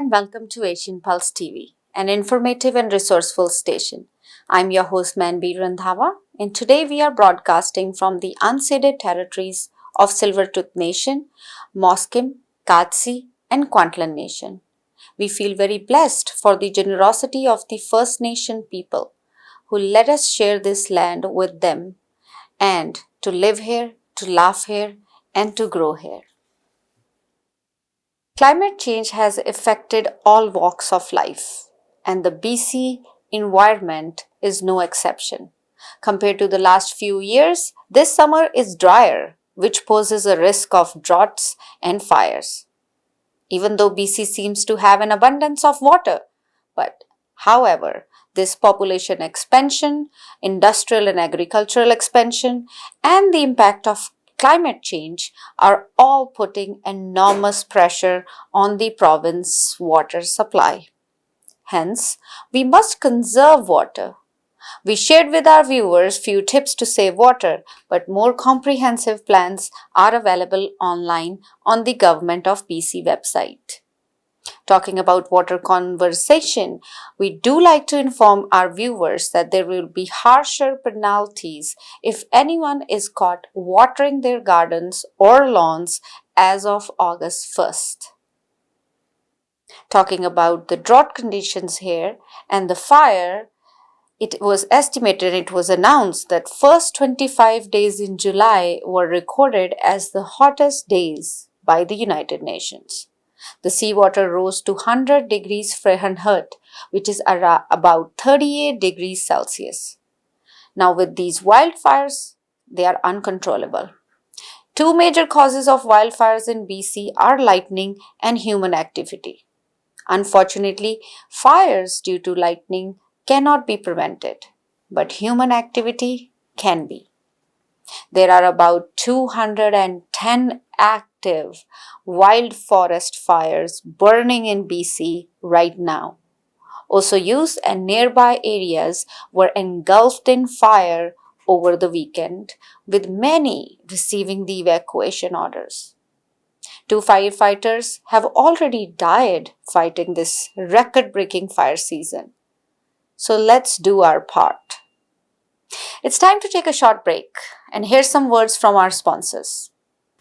and welcome to Asian Pulse TV, an informative and resourceful station. I'm your host Manbir Randhawa, and today we are broadcasting from the unceded territories of Silvertooth Nation, Musqueam, Katsi, and Kwantlen Nation. We feel very blessed for the generosity of the First Nation people who let us share this land with them and to live here, to laugh here, and to grow here. Climate change has affected all walks of life, and the BC environment is no exception. Compared to the last few years, this summer is drier, which poses a risk of droughts and fires. Even though BC seems to have an abundance of water, but however, this population expansion, industrial and agricultural expansion, and the impact of climate change are all putting enormous pressure on the province's water supply. Hence, we must conserve water. We shared with our viewers few tips to save water, but more comprehensive plans are available online on the Government of BC website. Talking about water conservation, we do like to inform our viewers that there will be harsher penalties if anyone is caught watering their gardens or lawns as of August 1st. Talking about the drought conditions here and the fire, it was announced that first 25 days in July were recorded as the hottest days by the United Nations. The seawater rose to 100 degrees Fahrenheit, which is about 38 degrees Celsius. Now, with these wildfires, they are uncontrollable. Two major causes of wildfires in BC are lightning and human activity. Unfortunately, fires due to lightning cannot be prevented, but human activity can be. There are about 210 active wild forest fires burning in BC right now. Osoyoos and nearby areas were engulfed in fire over the weekend, with many receiving the evacuation orders. 2 firefighters have already died fighting this record-breaking fire season. So let's do our part. It's time to take a short break, and here's some words from our sponsors.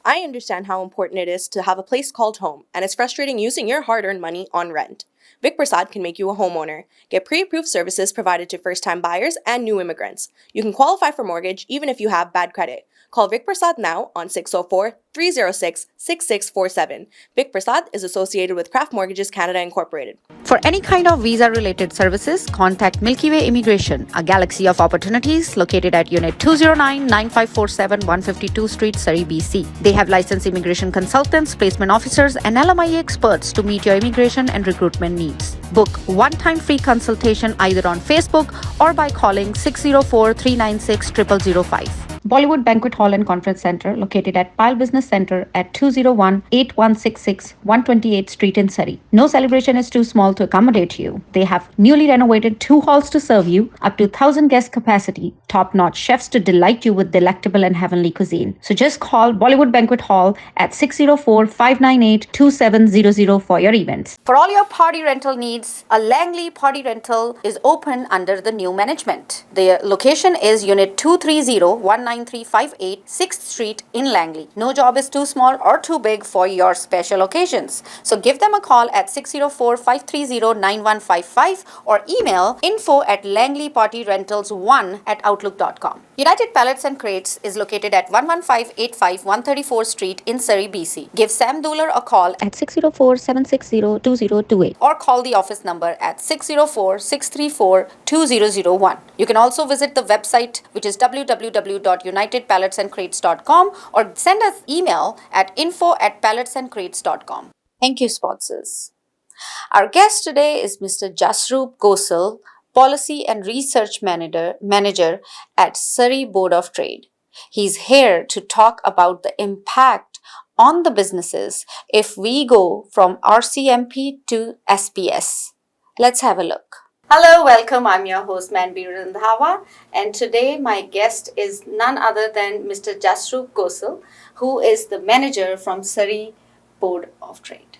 I understand how important it is to have a place called home, and it's frustrating using your hard-earned money on rent. Vic Prasad can make you a homeowner. Get pre-approved services provided to first-time buyers and new immigrants. You can qualify for mortgage even if you have bad credit. Call Vic Prasad now on 604-306-6647. Vic Prasad is associated with Craft Mortgages Canada Incorporated. For any kind of visa-related services, contact Milky Way Immigration, a galaxy of opportunities located at Unit 209-9547 152 Street, Surrey, BC. They have licensed immigration consultants, placement officers, and LMIA experts to meet your immigration and recruitment needs. Book one-time free consultation either on Facebook or by calling 604-396-0005. Bollywood Banquet Hall and Conference Center, located at Pile Business Center at 201-8166 128th Street in Surrey. No celebration is too small to accommodate you. They have newly renovated 2 halls to serve you, up to 1,000 guest capacity, top-notch chefs to delight you with delectable and heavenly cuisine. So just call Bollywood Banquet Hall at 604-598-2700 for your events. For all your party rental needs, a Langley Party Rental is open under the new management. The location is Unit 230-19358 6th Street in Langley. No job is too small or too big for your special occasions. So give them a call at 604-530-9155 or email info@langleypartyrentals1@outlook.com. United Pallets and Crates is located at 11585 134th Street in Surrey, BC. Give Sam Dooler a call at 604-760-2028 or call the office number at 604-634-2001. You can also visit the website, which is www.unitedpalletsandcrates.com, or send us email at info@palletsandcrates.com. Thank you, sponsors. Our guest today is Mr. Jasroop Gosal, Policy and Research Manager at Surrey Board of Trade. He's here to talk about the impact on the businesses if we go from RCMP to SPS. Let's have a look. Hello, welcome. I'm your host Manbir Randhawa, and today my guest is none other than Mr. Jasroop Gosal, who is the manager from Surrey Board of Trade.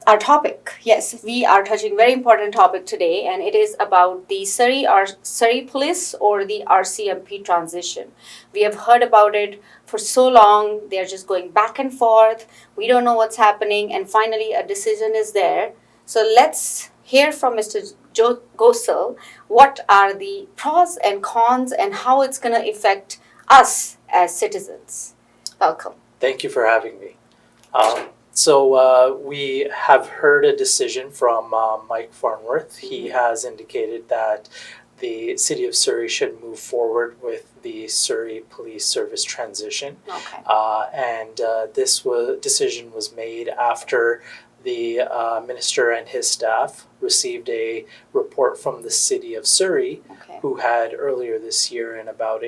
our topic. Yes, we are touching very important topic today, and it is about the Surrey Police or the RCMP transition. We have heard about it for so long. They're just going back and forth. We don't know what's happening, and finally a decision is there. So let's hear from Mr. Joe Gosal. What are the pros and cons, and how it's going to affect us as citizens? Welcome. Thank you for having me. We have heard a decision from Mike Farnworth. He has indicated that the City of Surrey should move forward with the Surrey Police Service transition. Okay. This decision was made after the minister and his staff received a report from the City of Surrey, Okay. who had earlier this year in about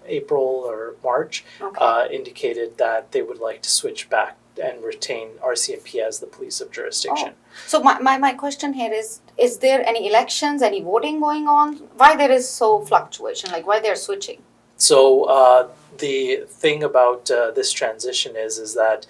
April or March Okay. indicated that they would like to switch back and retain RCMP as the police of jurisdiction. So my question here is there any elections, any voting going on? Why there is so fluctuation? Like why they're switching? So the thing about this transition is that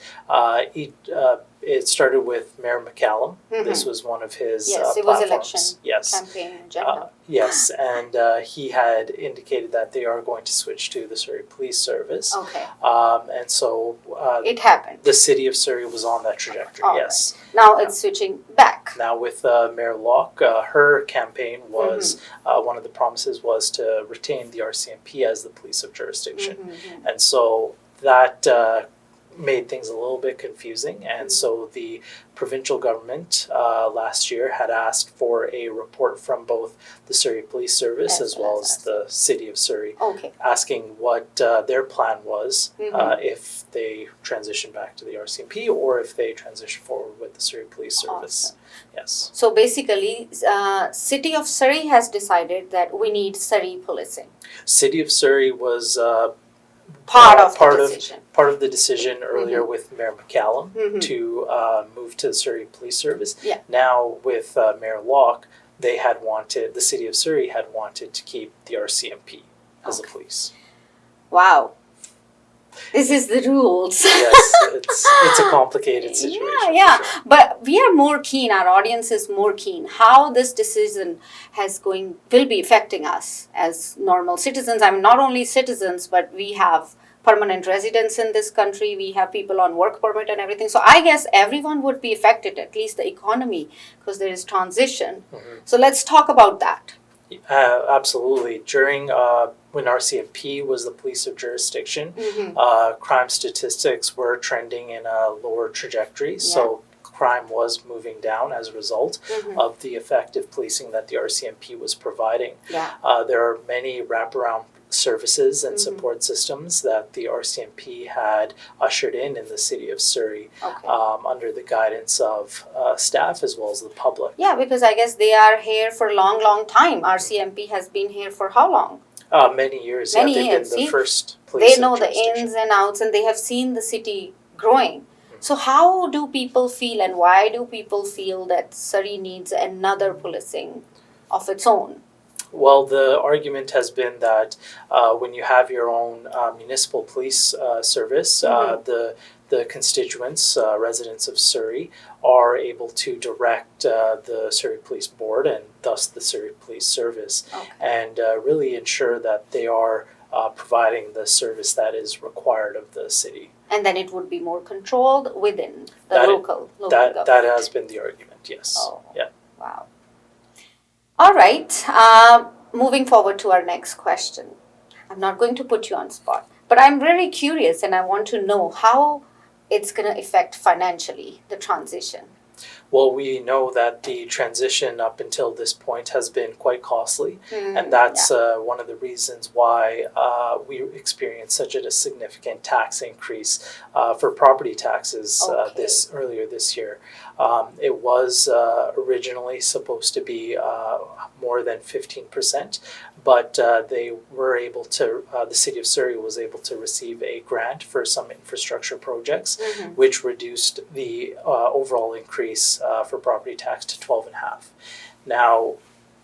it started with Mayor McCallum. Mhm. This was one of his Yes, it was platforms. election Yes. campaign agenda. Yes, and he had indicated that they are going to switch to the Surrey Police Service. Okay, And so it happened. the City of Surrey was on that trajectory, All yes. Now it's switching back. Now with Mayor Locke, her campaign was, one of the promises was to retain the RCMP as the police of jurisdiction. Mhm. And so that made things a little bit confusing. And so the provincial government last year had asked for a report from both the Surrey Police Service as well as the City of Surrey, Okay. asking what their plan was if they transition back to the RCMP or if they transition forward with the Surrey Police Service. Awesome. Yes. So basically, City of Surrey has decided that we need Surrey policing. City of Surrey was Part of the decision. part of the decision earlier with Mayor McCallum Mhm. to move to the Surrey Police Service. Yeah. Now with Mayor Locke, the City of Surrey had wanted to keep the RCMP as the police. Wow. This is the rules. Yes, it's a complicated situation. Yeah. for sure. But we are more keen, our audience is more keen, how this decision will be affecting us as normal citizens. I mean, not only citizens, but we have permanent residents in this country, we have people on work permit and everything. So I guess everyone would be affected, at least the economy, because there is transition. Mhm. So let's talk about that. Absolutely. During when RCMP was the police of jurisdiction, Mhm. crime statistics were trending in a lower trajectory. So crime was moving down as a result Mhm. of the effective policing that the RCMP was providing. Yeah. There are many wraparound services and Mhm. support systems that the RCMP had ushered in the City of Surrey Okay. under the guidance of staff as well as the public. Yeah, because I guess they are here for a long, long time. RCMP has been here for how long? Many years. Many They've years. been the See, first police They of know the jurisdiction. ins and outs, and they have seen the city growing. So how do people feel, and why do people feel that Surrey needs another policing of its own? Well, the argument has been that when you have your own municipal police service, the constituents, residents of Surrey, are able to direct the Surrey Police Board and thus the Surrey Police Service, Okay. and really ensure that they are providing the service that is required of the city. And then it would be more controlled within the That- local That government. has been the argument. Yes. Oh. Yeah. Wow. All right. Moving forward to our next question. I'm not going to put you on spot, but I'm very curious and I want to know how it's going to affect financially the transition. Well, we know that the transition up until this point has been quite costly, Mm, and that's one of the reasons why we experienced such a significant tax increase for property taxes Okay. earlier this year. It was originally supposed to be more than 15%, but they were able to. The City of Surrey was able to receive a grant for some infrastructure projects, Mhm. which reduced the overall increase for property tax to 12.5. Now,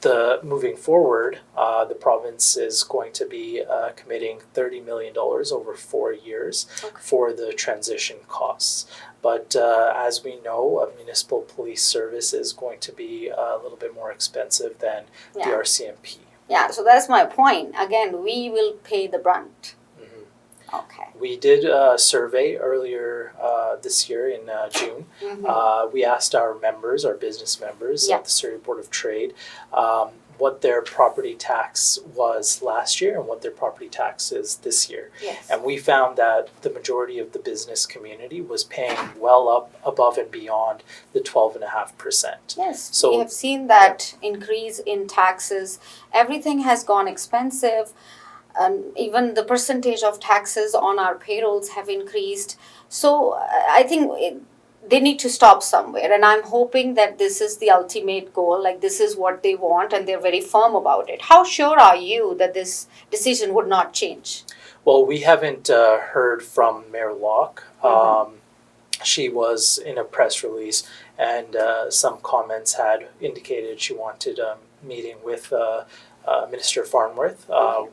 the moving forward, the province is going to be committing $30 million over 4 years for the transition costs. But as we know, a municipal police service is going to be a little bit more expensive than the Yeah. RCMP. Yeah, so that's my point. Again, we will pay the brunt. Okay. We did a survey earlier this year in June. We asked our members, our business members Yeah. of the Surrey Board of Trade, what their property tax was last year and what their property tax is this year. Yes. And we found that the majority of the business community was paying well up above and beyond the 12.5%. Yes, So- we have seen that increase in taxes. Everything has gone expensive. Even the percentage of taxes on our payrolls have increased. So I think they need to stop somewhere. And I'm hoping that this is the ultimate goal, like this is what they want and they're very firm about it. How sure are you that this decision would not change? Well, we haven't heard from Mayor Locke. She was in a press release, and some comments had indicated she wanted a meeting with Minister Farnworth.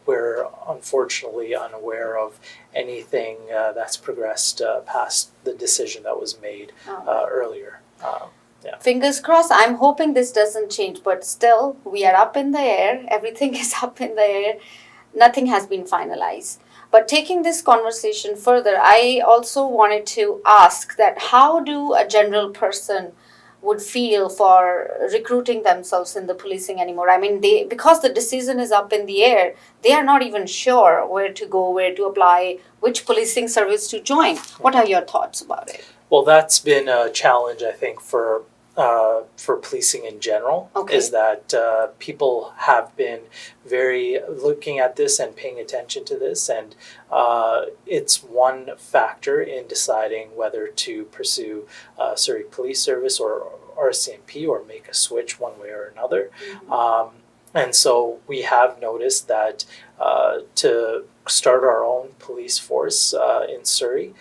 We're unfortunately unaware of anything that's progressed past the decision that was made earlier. Fingers crossed. I'm hoping this doesn't change, but still, we are up in the air. Everything is up in the air. Nothing has been finalized. But taking this conversation further, I also wanted to ask that how do a general person would feel for recruiting themselves in the policing anymore? I mean, because the decision is up in the air, they are not even sure where to go, where to apply, which policing service to join. What are your thoughts about it? Well, that's been a challenge, I think, for policing in general, Okay. is that people have been very looking at this and paying attention to this, and it's one factor in deciding whether to pursue Surrey Police Service or RCMP or make a switch one way or another. And so we have noticed that to start our own police force in Surrey,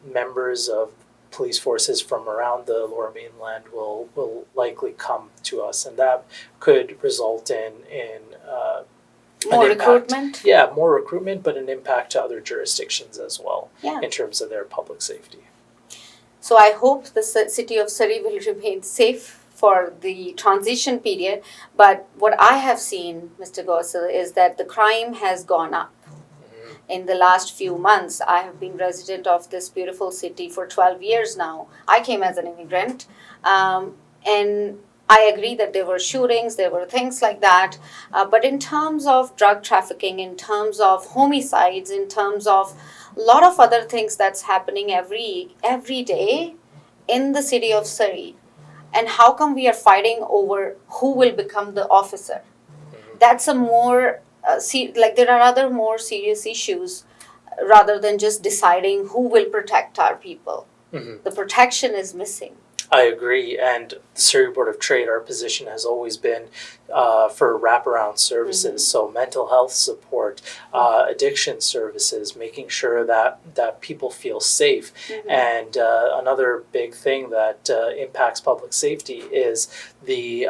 members of police forces from around the Lower Mainland will likely come to us, and that could result in More an impact. recruitment? Yeah, more recruitment, but an impact to other jurisdictions as well Yeah. in terms of their public safety. So I hope the city of Surrey will remain safe for the transition period. But what I have seen, Mr. Gossel, is that the crime has gone up. In the last few months, I have been resident of this beautiful city for 12 years now. I came as an immigrant, and I agree that there were shootings, there were things like that. But in terms of drug trafficking, in terms of homicides, in terms of a lot of other things that's happening every day in the city of Surrey, and how come we are fighting over who will become the officer? That's a more there are other more serious issues rather than just deciding who will protect our people. The protection is missing. I agree, and the Surrey Board of Trade, our position has always been for wraparound services, so mental health support, addiction services, making sure that people feel safe. And another big thing that impacts public safety is the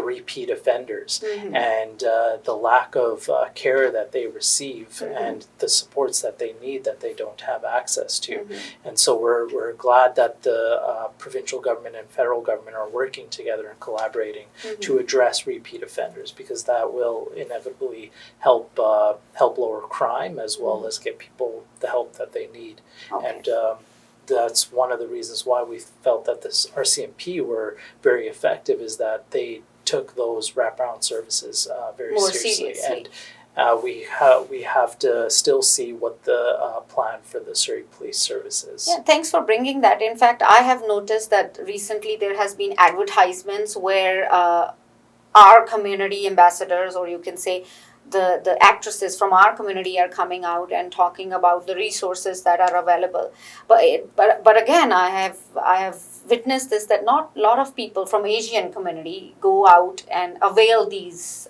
repeat offenders and the lack of care that they receive and the supports that they need that they don't have access to. And so we're glad that the provincial government and federal government are working together and collaborating to address repeat offenders, because that will inevitably help lower crime as well as get people the help that they need. Okay. And that's one of the reasons why we felt that this RCMP were very effective, is that they took those wraparound services very More seriously. seriously. And we have to still see what the plan for the Surrey Police Service is. Yeah, thanks for bringing that. In fact, I have noticed that recently there has been advertisements where our community ambassadors, or you can say the actresses from our community, are coming out and talking about the resources that are available. But again, I have witnessed this, that not a lot of people from Asian community go out and avail these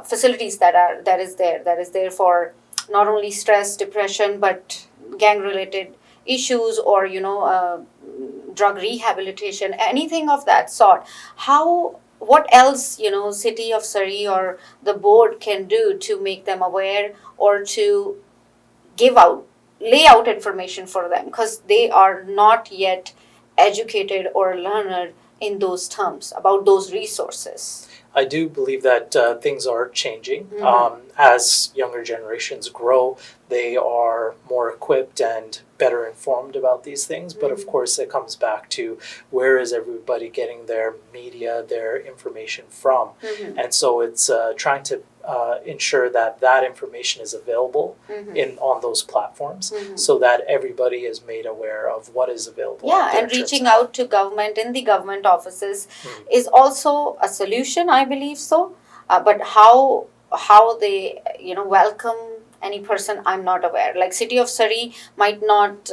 facilities that is there for not only stress, depression, but gang related issues, or drug rehabilitation, anything of that sort. How what else, city of Surrey or the board can do to make them aware or to lay out information for them, because they are not yet educated or learned in those terms about those resources. I do believe that things are changing. As younger generations grow, they are more equipped and better informed about these things. But of course, it comes back to where is everybody getting their media, their information from? And so it's trying to ensure that that information is available on those platforms, so that everybody is made aware of what is available. Yeah, and reaching out to government in the government offices is also a solution, I believe so. But how they welcome any person, I'm not aware. Like City of Surrey might not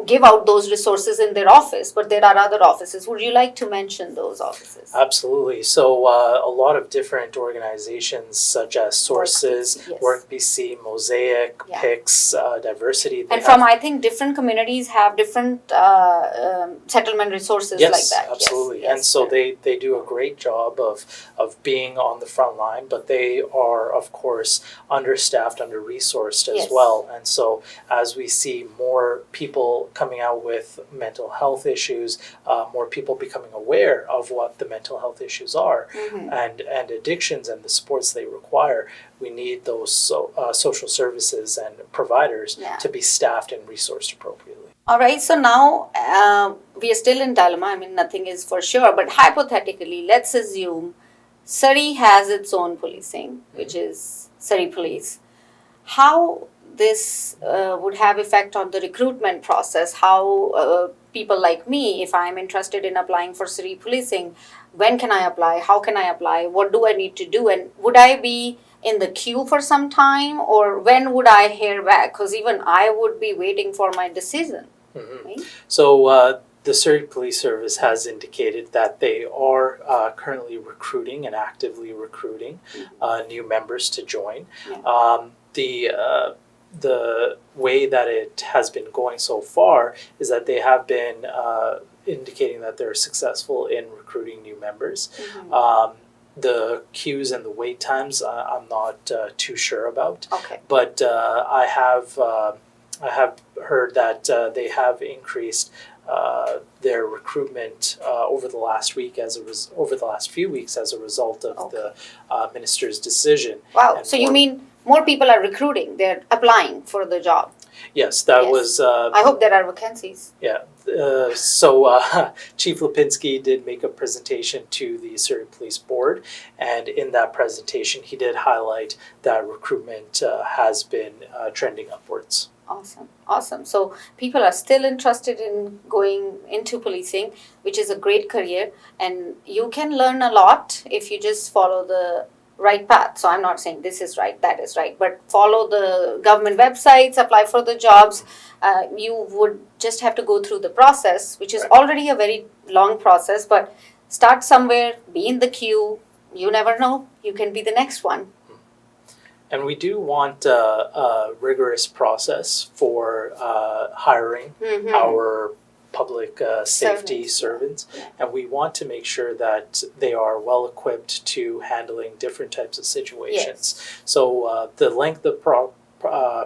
give out those resources in their office, but there are other offices. Would you like to mention those offices? Absolutely. So a lot of different organizations such as Sources, Yes. WorkBC, Mosaic, Yeah. PICS, Diversity. And from, I think, different communities have different settlement resources Yes, like that. absolutely. Yes, And so yes. they do a great job of being on the front line, but they are, of course, understaffed, under-resourced as Yes. well. And so as we see more people coming out with mental health issues, more people becoming aware of what the mental health issues are and addictions and the supports they require, we need those social services and providers to be staffed and resourced appropriately. All right, so now we are still in dilemma. I mean, nothing is for sure, but hypothetically, let's assume Surrey has its own policing, which is Surrey Police. How this would have effect on the recruitment process, how people like me, if I'm interested in applying for Surrey Policing, when can I apply, how can I apply, what do I need to do, and would I be in the queue for some time, or when would I hear back? Because even I would be waiting for my decision. Right? So the Surrey Police Service has indicated that they are currently recruiting and actively recruiting new members to join. The way that it has been going so far is that they have been indicating that they're successful in recruiting new members. The queues and the wait times, I'm not too sure about. Okay. But I have heard that they have increased their recruitment over the last few weeks as a result of the minister's decision. Wow. And So you mean more people are recruiting, they're applying for the job? Yes, that Yes. was. I hope there are vacancies. Yeah. So Chief Lipinski did make a presentation to the Surrey Police Board, and in that presentation, he did highlight that recruitment has been trending upwards. Awesome. So people are still interested in going into policing, which is a great career, and you can learn a lot if you just follow the right path. So I'm not saying this is right, that is right, but follow the government websites, apply for the jobs. You would just have to go through the process, which is already a very long process, but start somewhere, be in the queue. You never know, you can be the next one. And we do want a rigorous process for hiring our public safety servants, and we want to make sure that they are well equipped to handling different types of situations. So the length of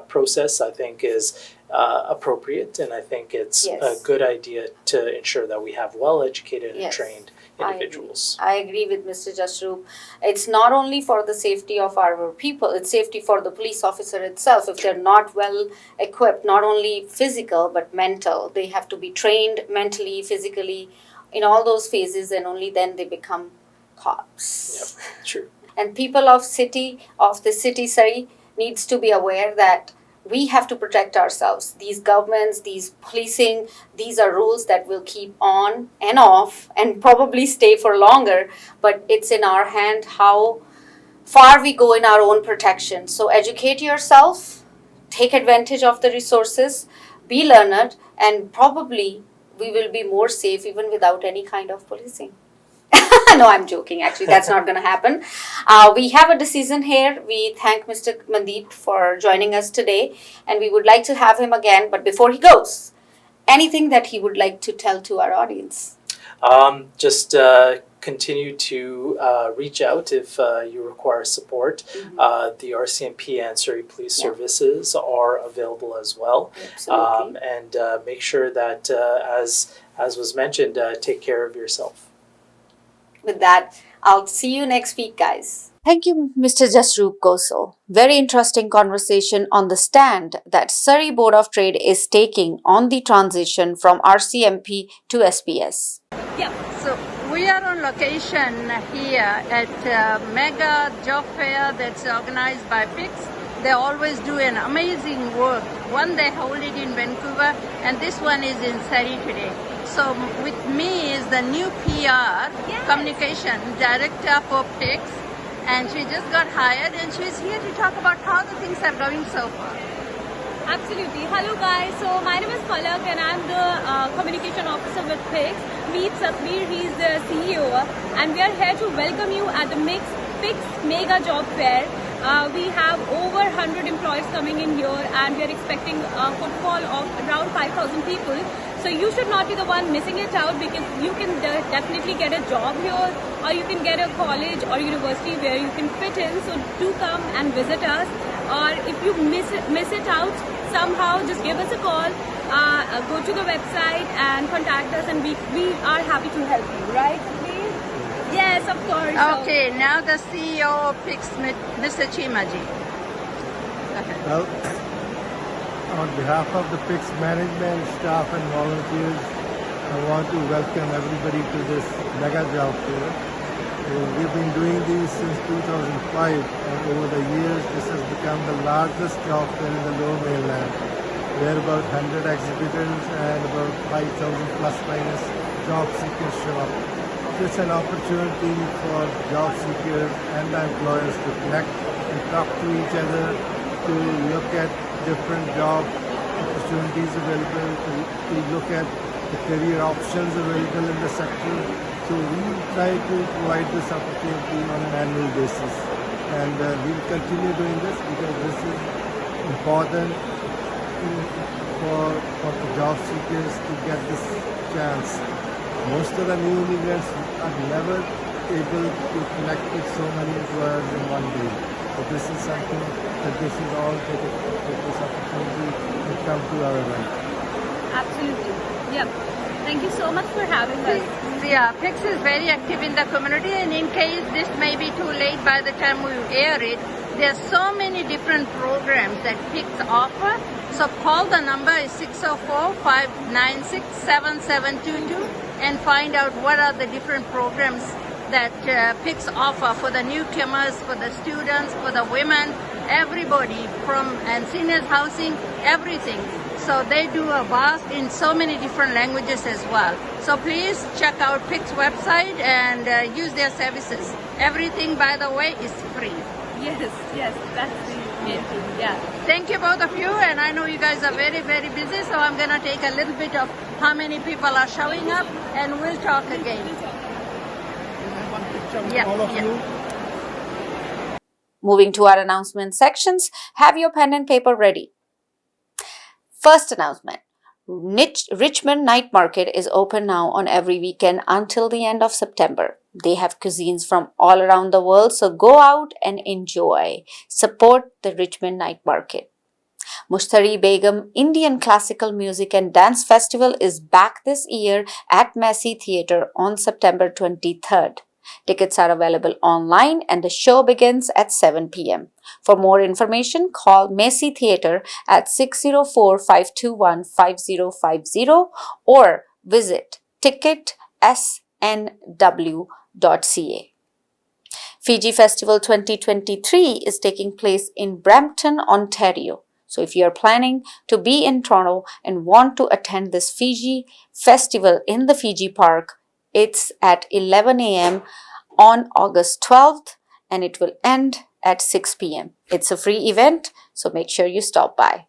process, I think, is appropriate, and I think it's a good idea to ensure that we have well-educated and trained individuals. I agree with Mr. Jasroop. It's not only for the safety of our people, it's safety for the police officer itself. If they're not well equipped, not only physical but mental, they have to be trained mentally, physically, in all those phases, and only then they become cops. Yep, true. And people of the city, Surrey, needs to be aware that we have to protect ourselves. These governments, these policing, these are rules that will keep on and off and probably stay for longer, but it's in our hand how far we go in our own protection. So educate yourself, take advantage of the resources, be learned, and probably we will be more safe even without any kind of policing. No, I'm joking. Actually, that's not going to happen. We have a decision here. We thank Mr. Mandeep for joining us today, and we would like to have him again. But before he goes, anything that he would like to tell to our audience? Just continue to reach out if you require support. The RCMP and Surrey Police Services are available as well. Absolutely. And make sure that, as was mentioned, take care of yourself. With that, I'll see you next week, guys. Thank you, Mr. Jasroop Gosal. Very interesting conversation on the stand that Surrey Board of Trade is taking on the transition from RCMP to SPS. Yeah, so we are on location here at Mega Job Fair that's organized by PIX. They always do an amazing work. One they hold it in Vancouver and this one is in Surrey today. So with me is the new PR communication director for PIX, and she just got hired and she's here to talk about how the things are going so far. Absolutely. Hello guys. So my name is Palak and I'm the communication officer with PIX. Meet Satbir, he's the CEO, and we are here to welcome you at the PIX Mega Job Fair. We have over 100 employees coming in here and we are expecting a footfall of around 5,000 people. So you should not be the one missing it out, because you can definitely get a job here, or you can get a college or university where you can fit in. So do come and visit us. Or if you miss it out somehow, just give us a call. Go to the website and contact us, and we are happy to help you. Right, please? Yes, of course. Okay, now the CEO of PIX, Mr. Chimaji. Well, on behalf of the PIX management, staff and volunteers, I want to welcome everybody to this mega job fair. We've been doing these since 2005, and over the years this has become the largest job fair in the Lower Mainland, where about 100 exhibitors and about 5,000 plus minus job seekers show up. It's an opportunity for job seekers and the employers to connect and talk to each other, to look at different job opportunities available, to look at the career options available in the sector. So we try to provide this opportunity on an annual basis, and we'll continue doing this because this is important for the job seekers to get this chance. Most of the new immigrants are never able to connect with so many employers in one day. So this is something that they should all take this opportunity to come to our event. Absolutely. Yeah. Thank you so much for having us. Yeah, PIX is very active in the community, and in case this may be too late by the time we air it, there are so many different programs that PIX offer. So call the number is 604-596-7722 and find out what are the different programs that PIX offer for the newcomers, for the students, for the women, everybody and seniors housing, everything. So they do a vast in so many different languages as well. So please check out PIX website and use their services. Everything, by the way, is free. Yes, that's the main thing. Yeah. Thank you both of you, and I know you guys are very, very busy, so I'm going to take a little bit of how many people are showing up, and we'll talk again. All of you. Moving to our announcement sections, have your pen and paper ready. First announcement. Richmond Night Market is open now on every weekend until the end of September. They have cuisines from all around the world, so go out and enjoy. Support the Richmond Night Market. Mushtari Begum Indian Classical Music and Dance Festival is back this year at Massey Theatre on September 23rd. Tickets are available online and the show begins at 7 p.m. For more information, call Massey Theatre at 604-521-5050 or visit ticketsnw.ca. Fiji Festival 2023 is taking place in Brampton, Ontario. So if you are planning to be in Toronto and want to attend this Fiji Festival in the Fiji Park, it's at 11 a.m. on August 12th and it will end at 6 p.m. It's a free event, so make sure you stop by.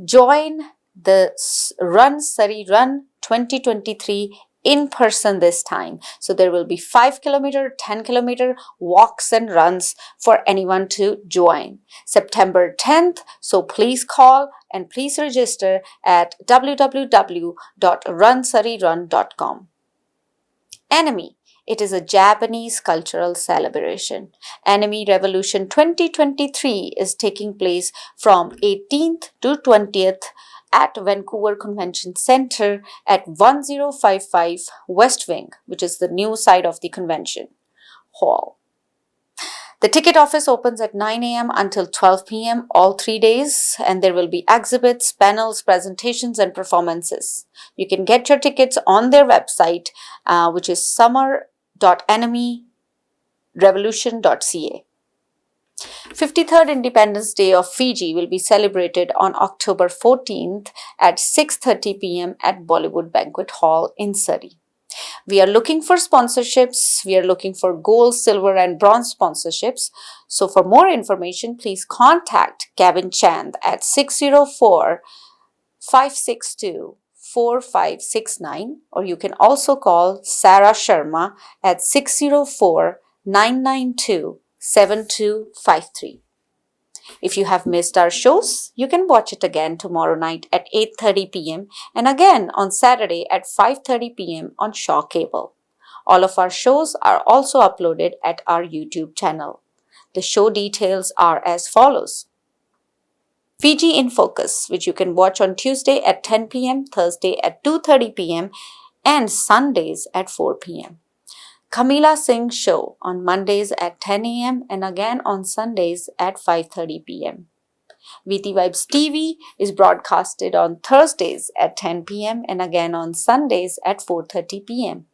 Join the Run Surrey Run 2023 in person this time. So there will be 5 kilometer, 10 kilometer walks and runs for anyone to join. September 10th, so please call and please register at www.runsurreyrun.com. Anime. It is a Japanese cultural celebration. Anime Revolution 2023 is taking place from 18th to 20th at Vancouver Convention Center at 1055 West Wing, which is the new side of the convention hall. The ticket office opens at 9 a.m. until 12 p.m. all 3 days, and there will be exhibits, panels, presentations, and performances. You can get your tickets on their website, which is summer.animerevolution.ca. 53rd Independence Day of Fiji will be celebrated on October 14th at 6:30 p.m. at Bollywood Banquet Hall in Surrey. We are looking for sponsorships. We are looking for gold, silver, and bronze sponsorships. So for more information, please contact Gavin Chand at 604-562-4569, or you can also call Sarah Sharma at 604-992-7253. If you have missed our shows, you can watch it again tomorrow night at 8:30 p.m. and again on Saturday at 5:30 p.m. on Shaw Cable. All of our shows are also uploaded at our YouTube channel. The show details are as follows. Fiji in Focus, which you can watch on Tuesday at 10 p.m., Thursday at 2:30 p.m. and Sundays at 4 p.m. Kamila Singh Show on Mondays at 10 a.m. and again on Sundays at 5:30 p.m. VT Vibes TV is broadcasted on Thursdays at 10 p.m. and again on Sundays at 4:30 p.m.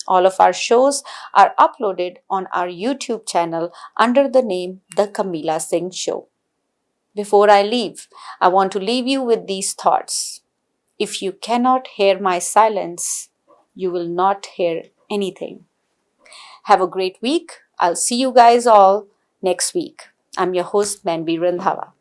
All of our shows are uploaded on our YouTube channel under the name The Kamila Singh Show. Before I leave, I want to leave you with these thoughts. If you cannot hear my silence, you will not hear anything. Have a great week. I'll see you guys all next week. I'm your host, Manvi Randhawa.